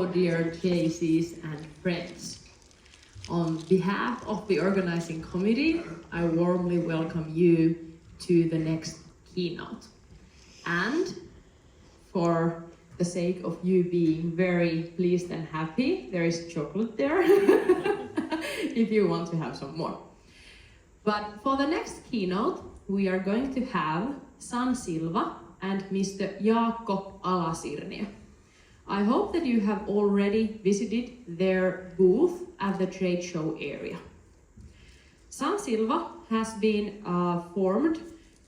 Dear JCs and friends, on behalf of the organizing committee, I warmly welcome you to the next keynote. And for the sake of you being very pleased and happy, there is chocolate there if you want to have some more. But for the next keynote, we are going to have SunSilva and Mr. Jaakko Alasirniö. I hope that you have already visited their booth at the trade show area. SunSilva has been formed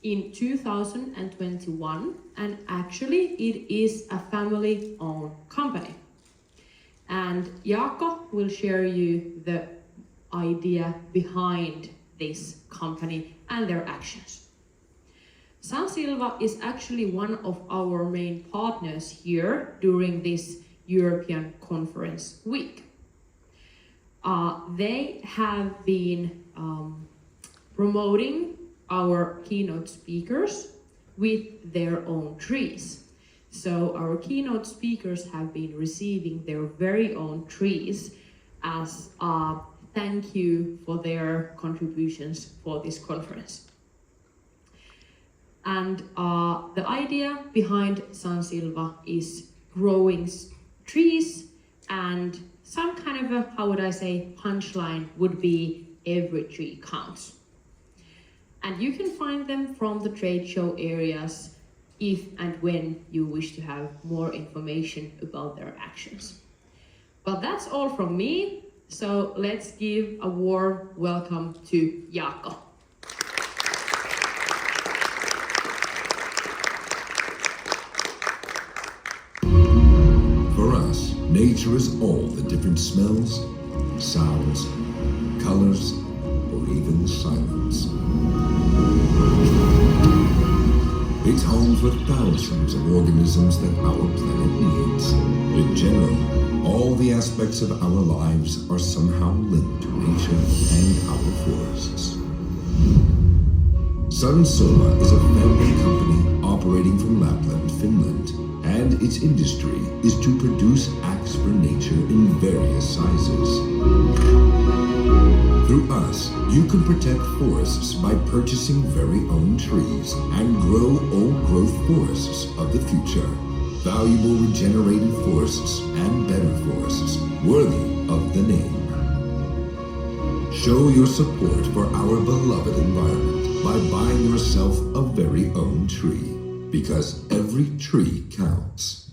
in 2021, and actually it is a family-owned company. And Jaakko will share you the idea behind this company and their actions. SunSilva is actually one of our main partners here during this European Conference Week. They have been promoting our keynote speakers with their own trees. So our keynote speakers have been receiving their very own trees as a thank you for their contributions for this conference. And the idea behind SunSilva is growing trees, and some kind of a, how would I say, punchline would be every tree counts. And you can find them from the trade show areas if and when you wish to have more information about their actions. But that's all from me, so let's give a warm welcome to Jaakko. For us, nature is all the different smells, sounds, colors, or even silence. It's home for thousands of organisms that our planet needs. In general, all the aspects of our lives are somehow linked to nature and our forests. SunSilva is a family company operating from Lapland, Finland, and its industry is to produce acts for nature in various sizes. Through us, you can protect forests by purchasing very own trees and grow old growth forests of the future. Valuable regenerated forests and better forests worthy of the name. Show your support for our beloved environment by buying yourself a very own tree, because every tree counts.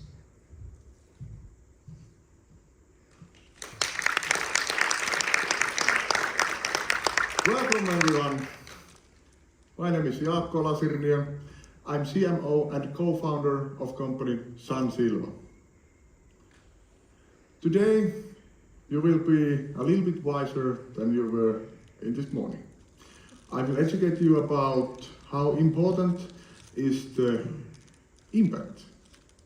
Welcome everyone. My name is Jaakko Alasirniö. I'm CMO and co-founder of company SunSilva. Today you will be a little bit wiser than you were in this morning. I will educate you about how important is the impact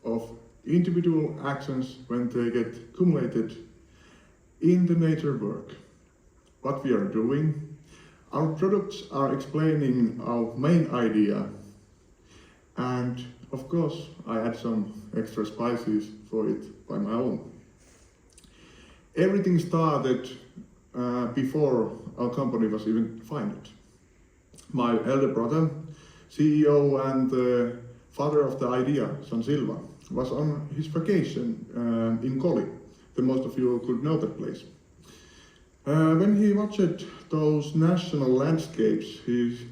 of individual actions when they get cumulated in the nature work. What we are doing. Our products are explaining our main idea, and of course I add some extra spices for it by my own. Everything started before our company was even founded. My elder brother, CEO and father of the idea, SunSilva, was on his vacation in Oulu. Most of you could know that place. When he watched those national landscapes, he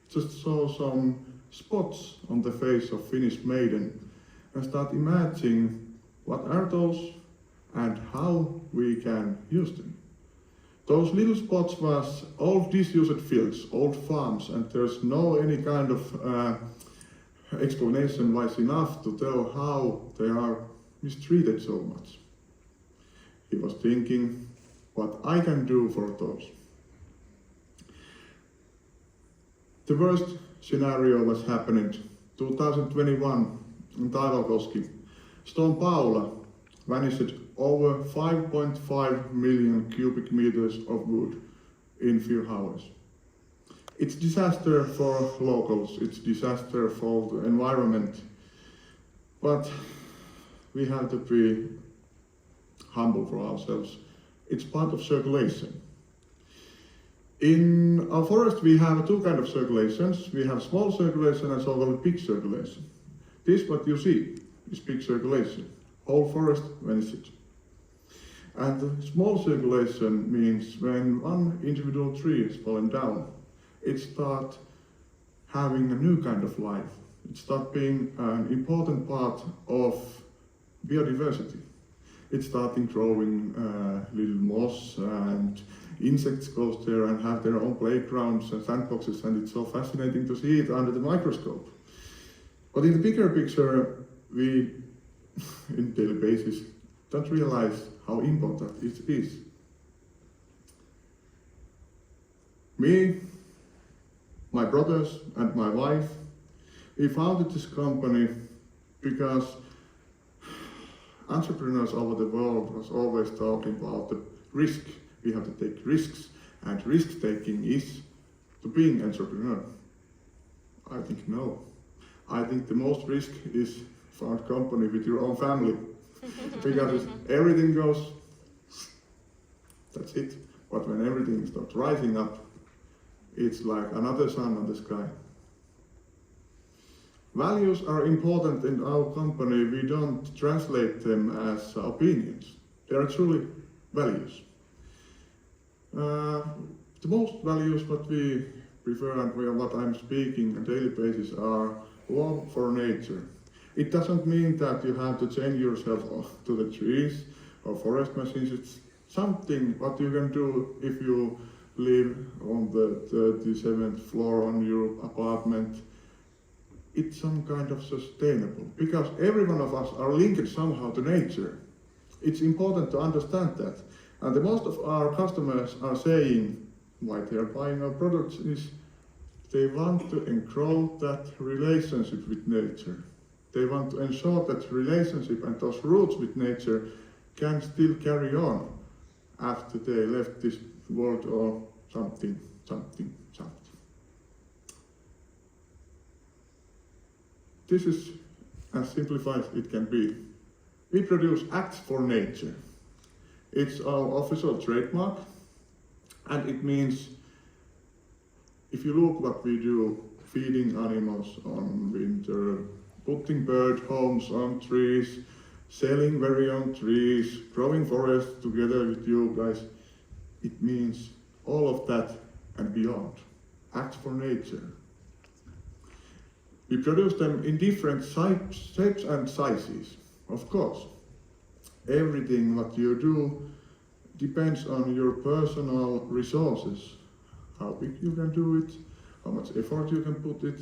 just saw some spots on the face of Finnish maiden and started imagining what are those and how we can use them. Those little spots was old disused fields, old farms, and there's no any kind of explanation wise enough to tell how they are mistreated so much. He was thinking what I can do for those. The worst scenario was happening 2021 in Taivalkoski. Storm Paula vanished over 5.5 million cubic meters of wood in few hours. It's disaster for locals, it's disaster for the environment, but we have to be humble for ourselves. It's part of circulation. In our forest we have two kinds of circulations. We have small circulation and so-called big circulation. This what you see is big circulation. Whole forest vanishes. And the small circulation means when one individual tree is falling down, it starts having a new kind of life. It starts being an important part of biodiversity. It's starting growing little moss, and insects goes there and have their own playgrounds and sandboxes, and it's so fascinating to see it under the microscope. But in the bigger picture, we, in daily basis, don't realize how important it is. Me, my brothers and my wife, we founded this company because entrepreneurs over the world was always talking about the risk. We have to take risks, and risk taking is to being an entrepreneur. I think no. I think the most risk is found company with your own family. Because if everything goes, that's it. But when everything starts rising up, it's like another sun on the sky. Values are important in our company. We don't translate them as opinions. They are truly values. The most values what we prefer and what I'm speaking on a daily basis are love for nature. It doesn't mean that you have to change yourself to the trees or forest machines. It's something what you can do if you live on the 37th floor on your apartment. It's some kind of sustainable, because every one of us are linked somehow to nature. It's important to understand that. And the most of our customers are saying why they are buying our products is they want to grow that relationship with nature. They want to ensure that relationship and those roots with nature can still carry on after they left this world or something. This is as simplified as it can be. We produce acts for nature. It's our official trademark, and it means if you look what we do, feeding animals on winter, putting bird homes on trees, selling very own trees, growing forests together with you guys, it means all of that and beyond. Acts for nature. We produce them in different shapes and sizes, of course. Everything what you do depends on your personal resources, how big you can do it, how much effort you can put it.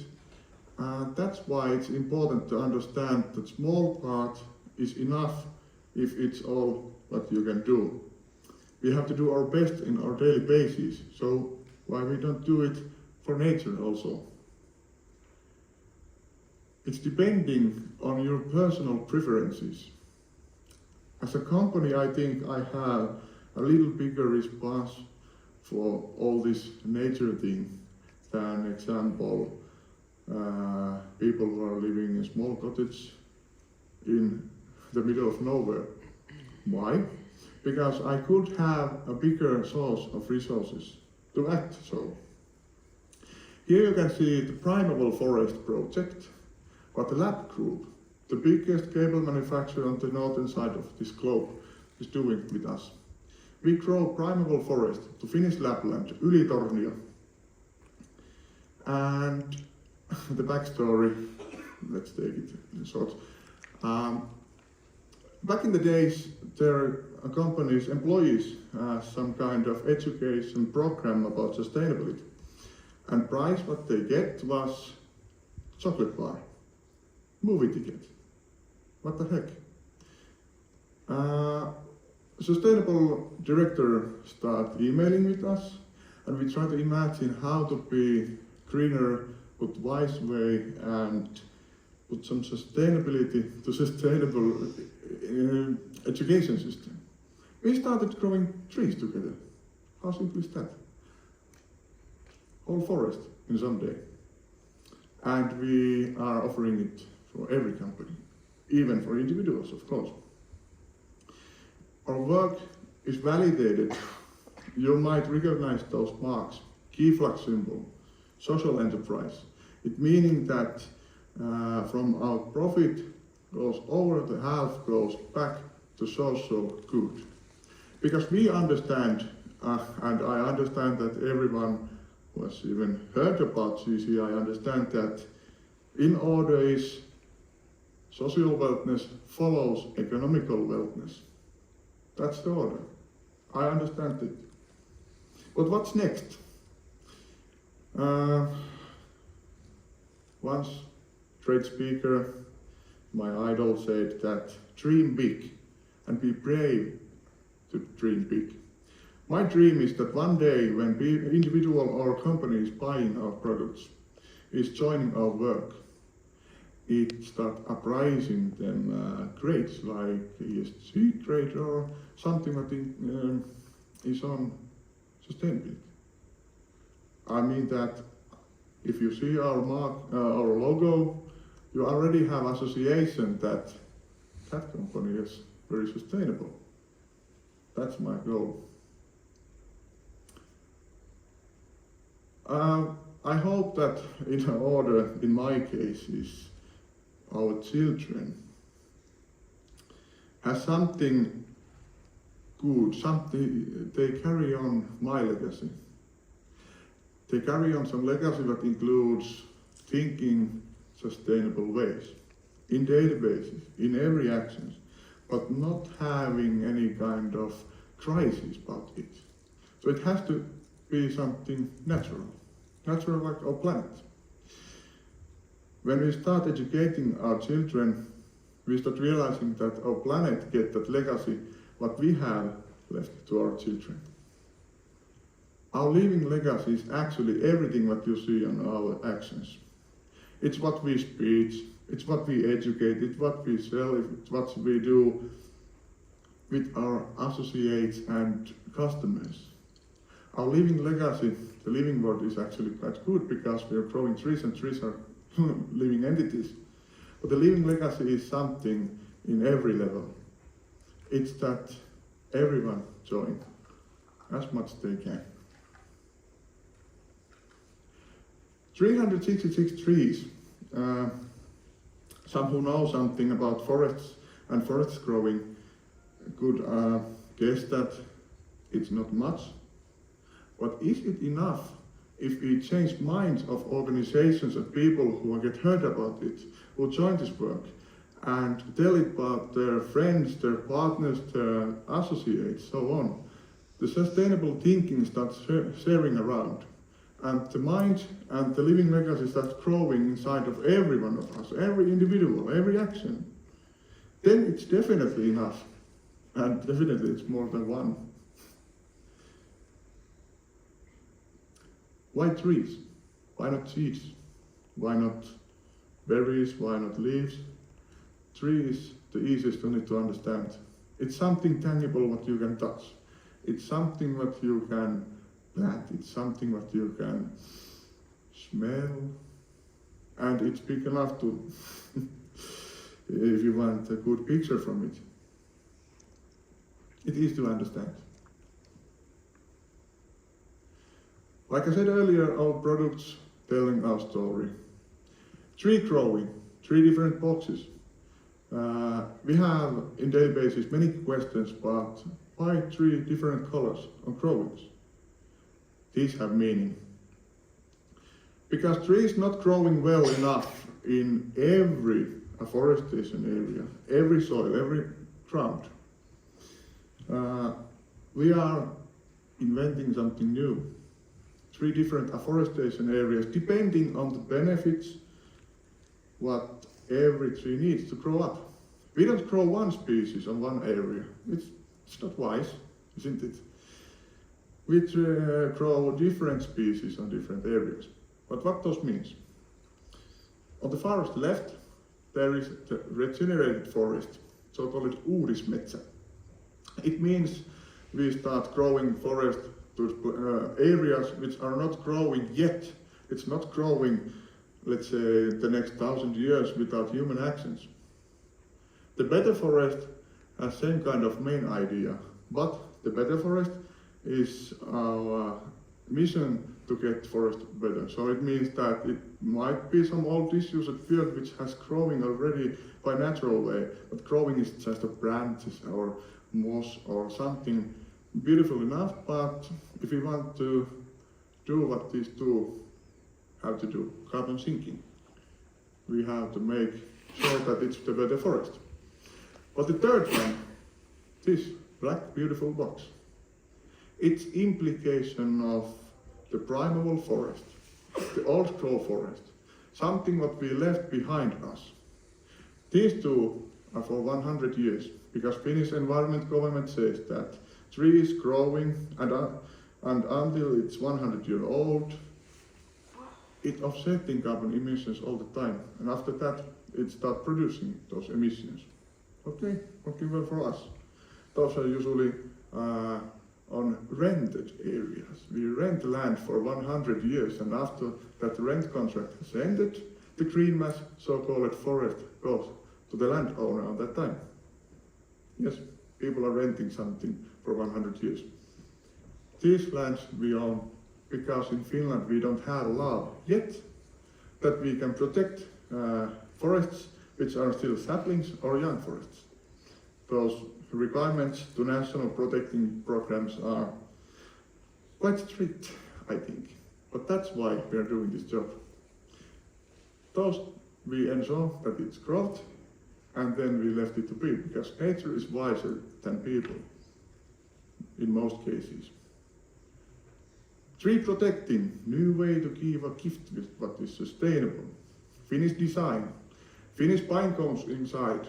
And that's why it's important to understand that small part is enough if it's all what you can do. We have to do our best in our daily basis, so why we don't do it for nature also? It's depending on your personal preferences. As a company, I think I have a little bigger response for all this nature thing than, example, people who are living in small cottage in the middle of nowhere. Why? Because I could have a bigger source of resources to act so. Here you can see the Primeval Forest project, what the lab group, the biggest cable manufacturer on the northern side of this globe, is doing with us. We grow primeval forest to Finnish Lapland, Ylitornio. And the backstory, let's take it in short. Back in the days, their company's employees some kind of education program about sustainability. And prize what they get was chocolate bar, movie ticket. What the heck? Sustainable director start emailing with us, and we try to imagine how to be greener, but wise way, and put some sustainability to sustainable education system. We started growing trees together. How simple is that? Whole forest in some day. And we are offering it for every company, even for individuals, of course. our work is validated, you might recognize those marks. Key flux symbol, social enterprise. It meaning that from our profit goes over the half goes back to social good. Because we understand, and I understand that everyone who has even heard about JCI understand that in order is social wellness follows economical wellness. That's the order. I understand it. But what's next? Once great speaker, my idol, said that dream big and be brave to dream big. My dream is that one day when individual or company is buying our products, is joining our work, it start uprising them grades like ESG grade or something that is on sustainability. I mean that if you see our our logo, you already have association that that company is very sustainable. That's my goal. I hope that in order, in my case, is our children has something good, something they carry on my legacy. They carry on some legacy that includes thinking sustainable ways, in daily basis, in every action, but not having any kind of crisis about it. So it has to be something natural like our planet. When we start educating our children, we start realizing that our planet gets that legacy, what we have left to our children. Our living legacy is actually everything what you see on our actions. It's what we speak, it's what we educate, it's what we sell, it's what we do with our associates and customers. Our living legacy, the living word is actually quite good because we are growing trees and trees are living entities. But the living legacy is something in every level. It's that everyone join as much they can. 366 trees. Some who know something about forests and forests growing could guess that it's not much. But is it enough if we change minds of organizations and people who get heard about it, who join this work, and tell it about their friends, their partners, their associates, so on? The sustainable thinking starts sharing around. And the mind and the living legacy starts growing inside of every one of us, every individual, every action. Then it's definitely enough. And definitely it's more than one. Why trees? Why not seeds? Why not berries? Why not leaves? Tree is the easiest only to understand. It's something tangible what you can touch. It's something what you can plant, it's something that you can smell, and it's big enough to, if you want a good picture from it. It is to understand. Like I said earlier, our products telling our story. Tree growing, 3 different boxes. We have in daily basis many questions, but why 3 different colors on growings? These have meaning. Because tree is not growing well enough in every afforestation area, every soil, every ground. We are inventing something new. 3 different afforestation areas, depending on the benefits what every tree needs to grow up. We don't grow one species on one area. It's not wise, isn't it? We grow different species on different areas. But what those means? On the far left, there is the regenerated forest, so-called uudismetsä. It means we start growing forest to areas which are not growing yet. It's not growing, let's say, the next 1,000 years without human actions. The better forest has same kind of main idea, but the better forest is our mission to get forest better. So it means that it might be some old disused field which has growing already by natural way, but growing is just a branches or moss or something beautiful enough, but if we want to do what these two have to do, carbon sinking, we have to make sure that it's the better forest. But the third one, this black beautiful box, it's implication of the primeval forest, the old growth forest, something what we left behind us. These two are for 100 years, because Finnish environment government says that tree is growing and until it's 100 years old, it offsetting carbon emissions all the time, and after that it starts producing those emissions. Okay, working well for us. Those are usually on rented areas. We rent land for 100 years, and after that rent contract has ended, the green mass, so-called forest, goes to the landowner at that time. Yes, people are renting something for 100 years. These lands we own because in Finland we don't have law yet that we can protect forests which are still saplings or young forests. Those requirements to national protecting programs are quite strict, I think. But that's why we are doing this job. Those we ensure that it's growth, and then we left it to be, because nature is wiser than people in most cases. Tree protecting, new way to give a gift with what is sustainable. Finnish design, Finnish pine cones inside.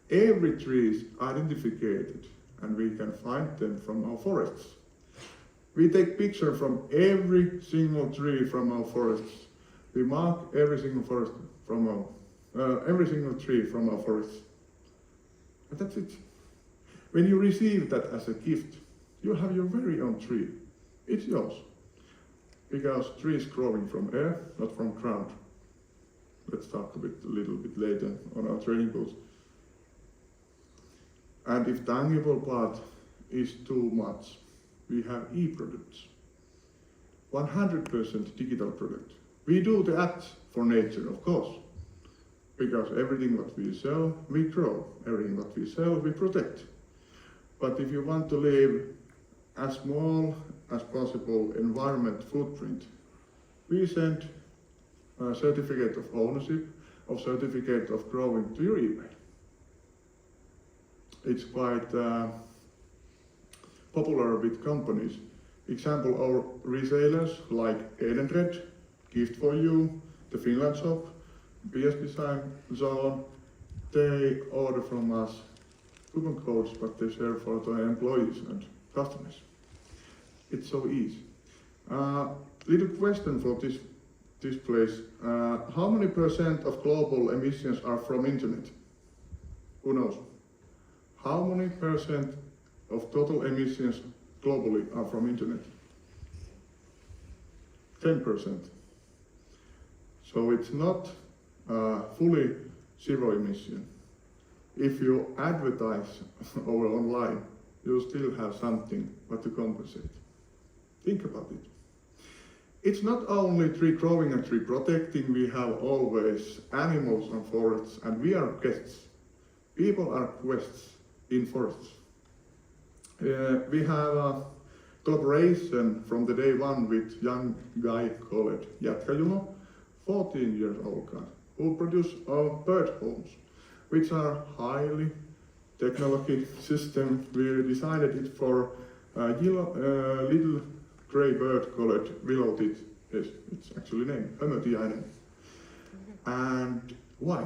Every tree is identified, and we can find them from our forests. We take picture from every single tree from our forests. We mark every single forest from every single tree from our forests. And that's it. When you receive that as a gift, you have your very own tree. It's yours. Because tree is growing from air, not from ground. Let's talk a little bit later on our training goals. And if tangible part is too much, we have e-products. 100% digital product. We do the acts for nature, of course, because everything what we sell, we grow. Everything what we sell, we protect. But if you want to leave as small as possible environment footprint, we send a certificate of ownership, or certificate of growing to your email. It's quite popular with companies. Example, our resellers like Edenred, Gift for You, the Finland shop, PS Design, so on, they order from us coupon codes, but they share for the employees and customers. It's so easy. Little question for this place. How many % of global emissions are from internet? Who knows? How many % of total emissions globally are from internet? 10%. So it's not fully zero emission. If you advertise over online, you still have something but to compensate. Think about it. It's not only tree growing and tree protecting, we have always animals and forests, and we are guests. People are guests in forests. We have a collaboration from the day one with young guy called Jaakko, 14 years old guy, who produce our bird homes, which are highly technology system. We designed it for a little gray bird called willow-tit. Yes, it's actually named Hömötiainen. And why?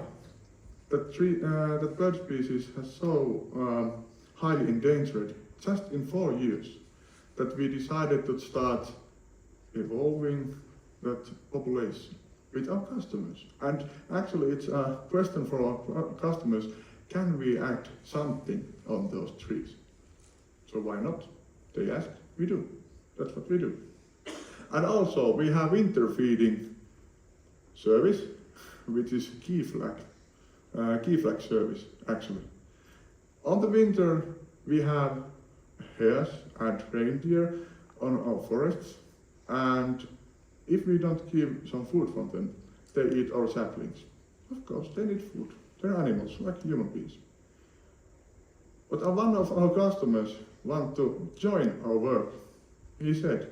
That bird species has so highly endangered just in 4 years that we decided to start evolving that population with our customers. And actually it's a question for our customers, can we add something on those trees? So why not? They ask, we do. That's what we do. And also we have winter feeding service, which is key flag service actually. On the winter, we have hares and reindeer on our forests, and if we don't give some food from them, they eat our saplings. Of course, they need food. They're animals, like human beings. But one of our customers want to join our work. He said,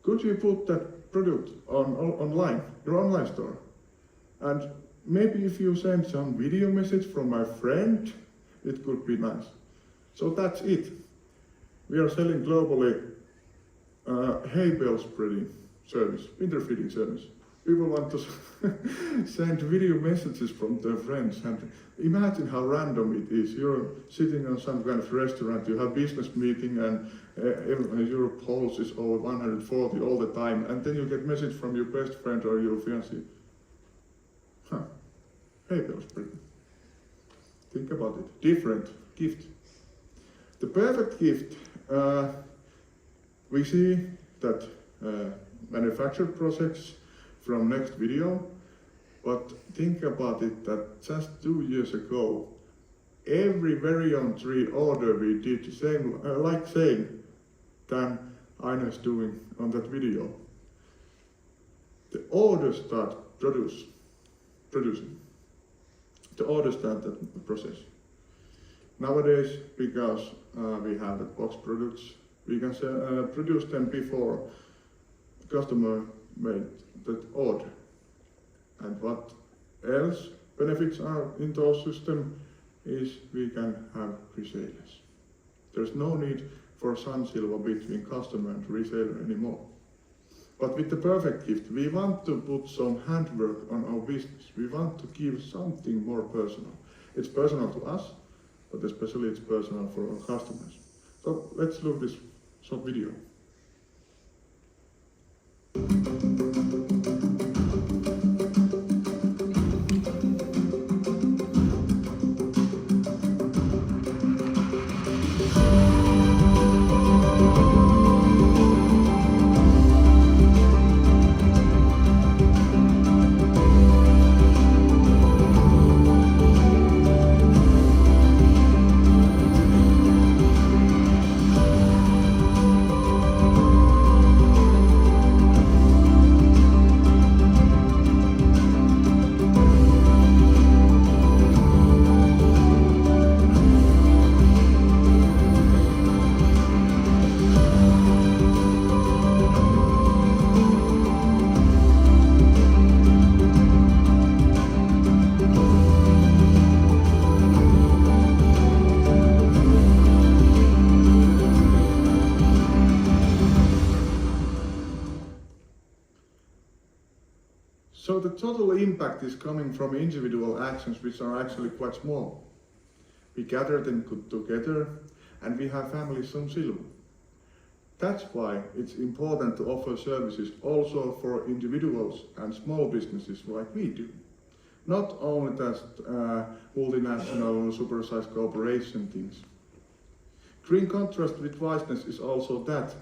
could you put that product online, your online store? And maybe if you send some video message from my friend, it could be nice. So that's it. We are selling globally hay bale spreading service, winter feeding service. People want to send video messages from their friends, and imagine how random it is. You're sitting on some kind of restaurant, you have business meeting, and your pulse is over 140 all the time, and then you get message from your best friend or your fiancé. Hey, that was pretty. Think about it. Different gift. The perfect gift. We see that manufactured projects from next video, but think about it that just 2 years ago, every very own tree order we did the same, than Aina is doing on that video. The orders start producing. The orders start that process. Nowadays, because we have the box products, we can produce them before customer made that order. And what else benefits are in those systems is we can have resellers. There's no need for SunSilva between customer and reseller anymore. But with the perfect gift, we want to put some handwork on our business. We want to give something more personal. It's personal to us, but especially it's personal for our customers. So let's look this short video. So the total impact is coming from individual actions which are actually quite small. We gather them together and we have family SunSilva. That's why it's important to offer services also for individuals and small businesses like we do. Not only just multinational supersized corporation things. Green contrast with wiseness is also that.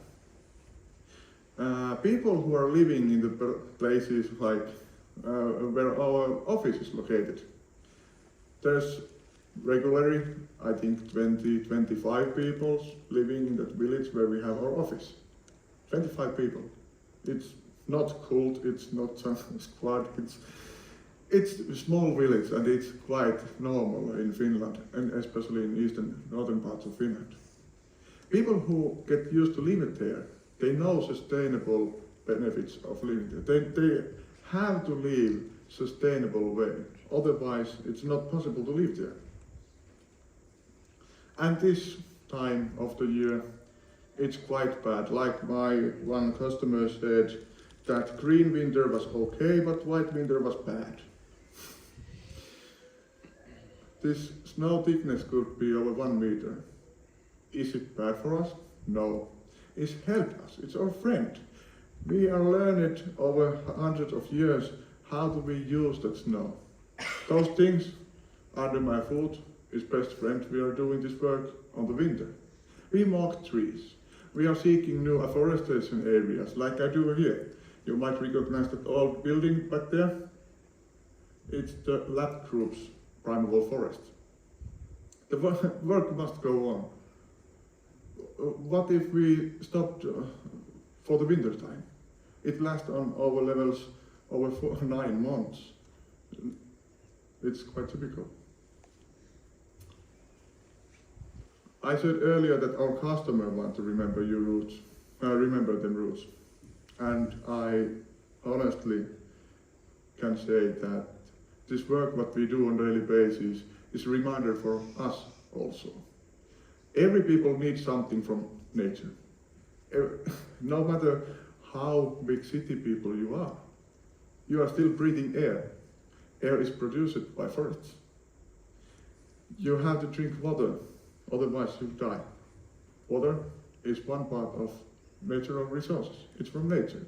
People who are living in the places like where our office is located. There's regularly, I think, 20-25 people living in that village where we have our office. 25 people. It's not cult, it's not some squad, it's a small village and it's quite normal in Finland, and especially in northern parts of Finland. People who get used to living there, they know sustainable benefits of living there. They have to live sustainable way, otherwise it's not possible to live there. And this time of the year, it's quite bad. Like my one customer said that green winter was okay, but white winter was bad. This snow thickness could be over 1 meter. Is it bad for us? No. It's helped us, it's our friend. We are learned over hundreds of years how do we use that snow. Those things under my foot is best friend. We are doing this work on the winter. We mark trees. We are seeking new afforestation areas like I do here. You might recognize that old building back there. It's the lab group's primeval forest. The work must go on. What if we stopped for the winter time? It lasts on our levels over 9 months. It's quite typical. I said earlier that our customer want to remember your roots, remember them roots. And I honestly can say that this work what we do on a daily basis is a reminder for us also. Every people need something from nature. No matter how big city people you are still breathing air. Air is produced by forests. You have to drink water, otherwise you die. Water is one part of natural resources. It's from nature.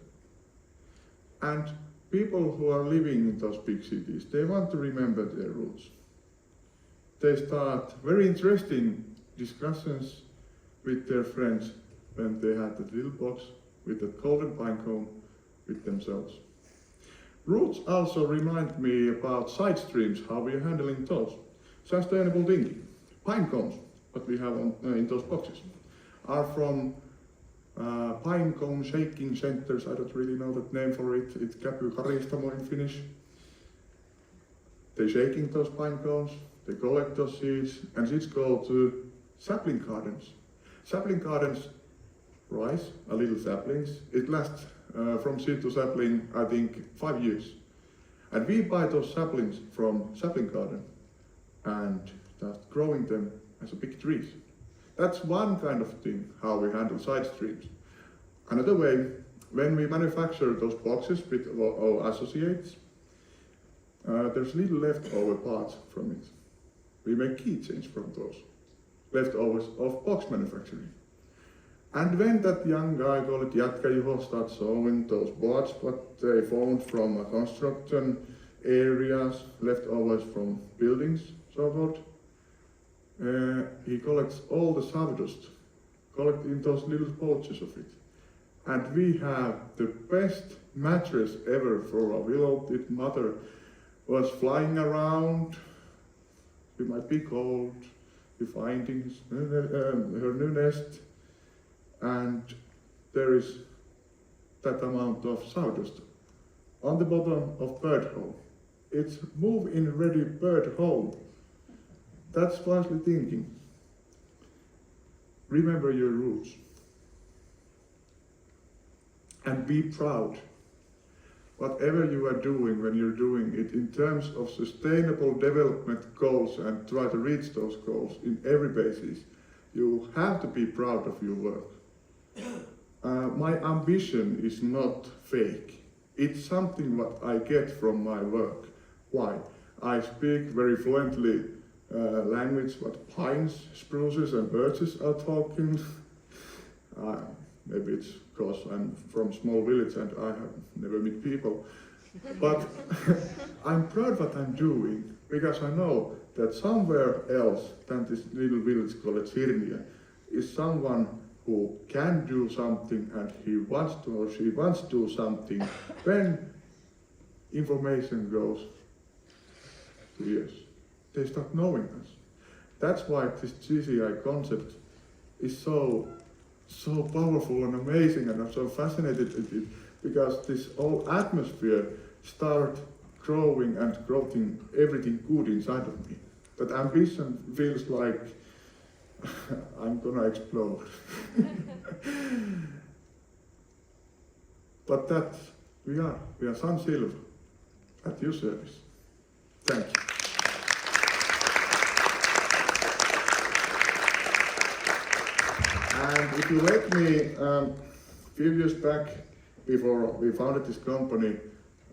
And people who are living in those big cities, they want to remember their roots. They start very interesting discussions with their friends when they had that little box with that golden pine cone with themselves. Roots also remind me about side streams, how we are handling those. Sustainable thinking. Pine cones, what we have in those boxes, are from pine cone shaking centers. I don't really know that name for it. It's käpykaristamo in Finnish. They're shaking those pine cones, they collect those seeds, and seeds go to sapling gardens. Sapling gardens rise, a little saplings. It lasts from seed to sapling, I think, 5 years. And we buy those saplings from sapling garden and start growing them as a big trees. That's one kind of thing, how we handle side streams. Another way, when we manufacture those boxes with our associates, there's little leftover parts from it. We make keychains from those leftovers of box manufacturing. And when that young guy called Jätkä Juho starts showing those boards, what they found from construction areas, leftovers from buildings, so called, he collects all the sawdust, collect in those little pouches of it. And we have the best mattress ever for a beloved mother. Was flying around, she might be cold, she finding her new nest, and there is that amount of sawdust on the bottom of bird hole. It's move-in ready bird hole. That's wisely thinking. Remember your roots. And be proud. Whatever you are doing, when you're doing it in terms of sustainable development goals and try to reach those goals in every basis, you have to be proud of your work. My ambition is not fake. It's something what I get from my work. Why? I speak very fluently language what pines, spruces and birches are talking. Maybe it's because I'm from small village and I have never met people. But I'm proud what I'm doing because I know that somewhere else than this little village called Alasirniö is someone who can do something and he wants to or she wants to do something when information goes to ears. They start knowing us. That's why this JCI concept is so powerful and amazing, and I'm so fascinated with it because this whole atmosphere start growing and growing everything good inside of me. That ambition feels like I'm gonna explode. But that we are SunSilva at your service. Thank you. And if you let me, a few years back, before we founded this company,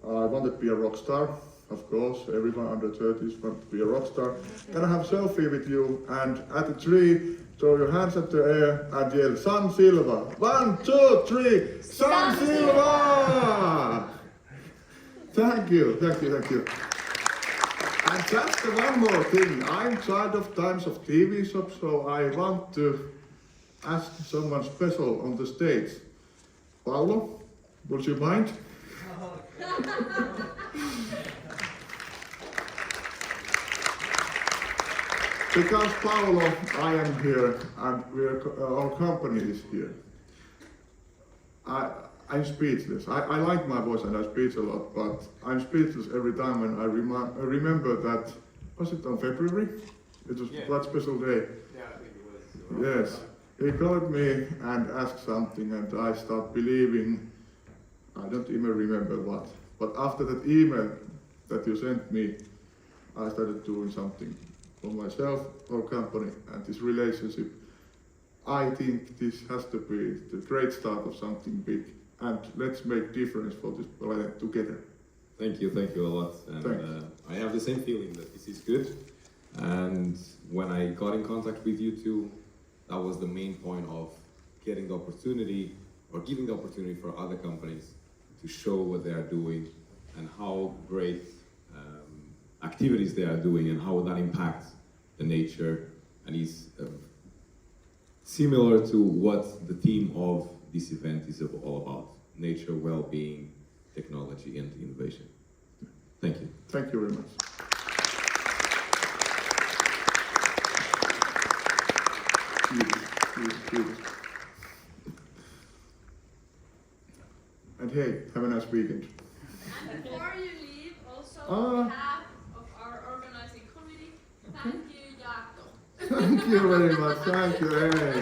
I wanted to be a rock star. Of course, everyone under 30s wants to be a rock star. Can I have a selfie with you? And at the 3, throw your hands at the air and yell, SunSilva. 1, 2, 3, SunSilva! Thank you. And just one more thing. I'm tired of times of TV shops, so I want to ask someone special on the stage. Paolo, would you mind? Because Paolo, I am here and our company is here. I'm speechless. I like my voice and I speak a lot, but I'm speechless every time when I remember that, was it on February? It was that special day. Yeah, I think it was. Yes. He called me and asked something and I start believing, I don't even remember what. But after that email that you sent me, I started doing something for myself, our company, and this relationship. I think this has to be the great start of something big, and let's make difference for this planet together. Thank you a lot. And I have the same feeling that this is good. And when I got in contact with you two, that was the main point of getting the opportunity or giving the opportunity for other companies to show what they are doing and how great activities they are doing and how that impacts the nature and is similar to what the theme of this event is all about: nature, well-being, technology and innovation. Thank you. Thank you very much. Please. And hey, have a nice weekend. And before you leave, also on behalf of our organizing committee, thank you, Jaakko. Thank you very much. Thank you. Hey.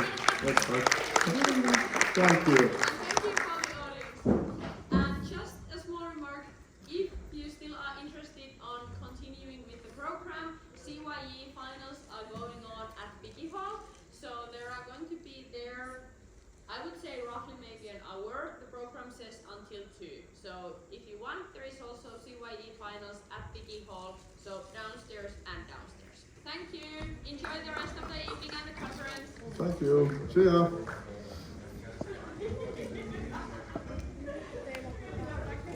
Thank you. And thank you for the audience. And just a small remark, if you still are interested on continuing with the program, CYE finals are going on at Biggie Hall. So there are going to be there, I would say roughly maybe an hour. The program says until 2. So if you want, there is also CYE finals at Biggie Hall. So downstairs and downstairs. Thank you. Enjoy the rest of the evening and the conference. Thank you. See ya.